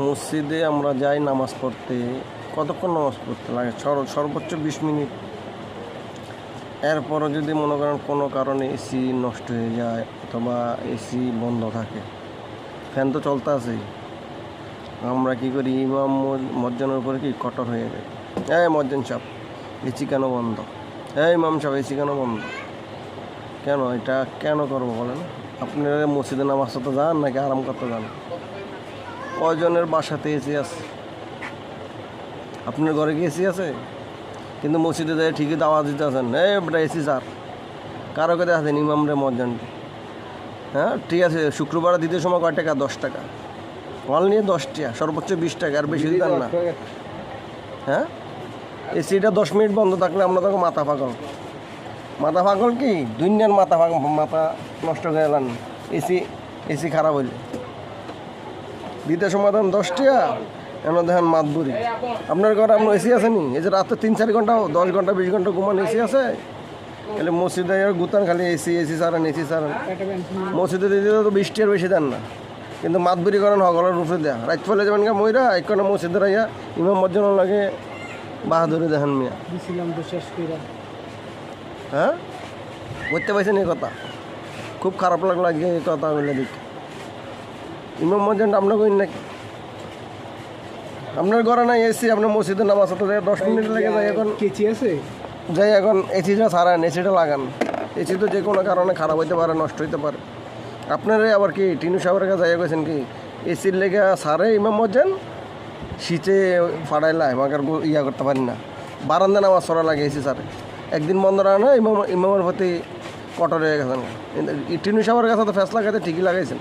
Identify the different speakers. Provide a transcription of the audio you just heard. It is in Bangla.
Speaker 1: মসজিদে আমরা যাই নামাজ পড়তে, কতক্ষণ নামাজ পড়তে লাগে? সর্বোচ্চ 20 মিনিট। এরপরও যদি মনে করেন কোনো কারণে এসি নষ্ট হয়ে যায় অথবা এসি বন্ধ থাকে, ফ্যান তো চলতে আছেই, আমরা কী করি, ইমাম মজ্জানের উপরে কি কঠোর হয়ে যায়। মজ্জান সাহেব, এসি কেন বন্ধ? ইমাম সাহেব, এসি কেন বন্ধ? কেন এটা কেন করবো বলেন? আপনারা মসজিদে নামাজ পড়তে যান নাকি আরাম করতে যান? কয়জনের বাসাতে এসি আছে? আপনার ঘরে কি এসি আছে? কিন্তু মসজিদে যাই ঠিকই দাওয়াত দিতে আছেন, বেটা এসি স্যার, কারো কাছে আছেন ইমাম রে মজ্জানটি। ঠিক আছে, শুক্রবার দিতে সময় কয় টাকা? 10 টাকা। মাল নিয়ে 10 টাকা, সর্বোচ্চ 20 টাকা, আর বেশি দিতেন না। এসিটা 10 মিনিট বন্ধ থাকলে আমরা তখন মাথা পাগল কি দুনিয়ার মাথা নষ্ট করে এলাম। এসি খারাপ হইলে দিতে সময় তখন 10 টাকা, এমন দেখেন মাতবুরি। আপনার ঘরে আপনার এসি আছে নি? এই যে রাতে 3-4 ঘন্টা 10 ঘন্টা 20 ঘন্টা ঘুমান এসি আছে? তাহলে মসজিদে গুতান খালি এসি সারেন। মসজিদে দিতে তো 20 টাকার বেশি দেন না, কিন্তু মাতবুরি করেন হগলের রূপে দেয়া। রাত ফেলে যাবেন গা ময়রা একখানে মসজিদে রাইয়া ইমাম মজ্জান লাগে বাহাদুরি দেখেন মিয়া। বুঝতে পারছেন এই কথা? খুব খারাপ লাগলো আজকে এই কথা বলে দেখি। ইমাম মজ্জানটা আপনার কই নাকি? আপনার ঘরে নাই এসি, আপনার মসজিদে নামাজ পড়তে 10 মিনিট লেগে যায়। এখন
Speaker 2: কেচি আছে,
Speaker 1: যাই এখন এসিটা সারান, এসিটা লাগান। এসি তো যে কোনো কারণে খারাপ হইতে পারে, নষ্ট হইতে পারে। আপনারা আবার কি টিনু সাহেবের কাছে যাইয়া গেছেন কি এসির লেগে সারে ইমাম মজ্জান শীতে ফাড়াইলা আমাকে ইয়া করতে পারি না, বারান্দা নামাজ পড়া লাগে এসি সারে। একদিন বন্ধ রাখা না, ইমামের প্রতি কঠোর হয়ে গেছেন। টিনু সাহেবের কাছে তো ফেসলা লাগাইতে ঠিকই লাগাইছেন।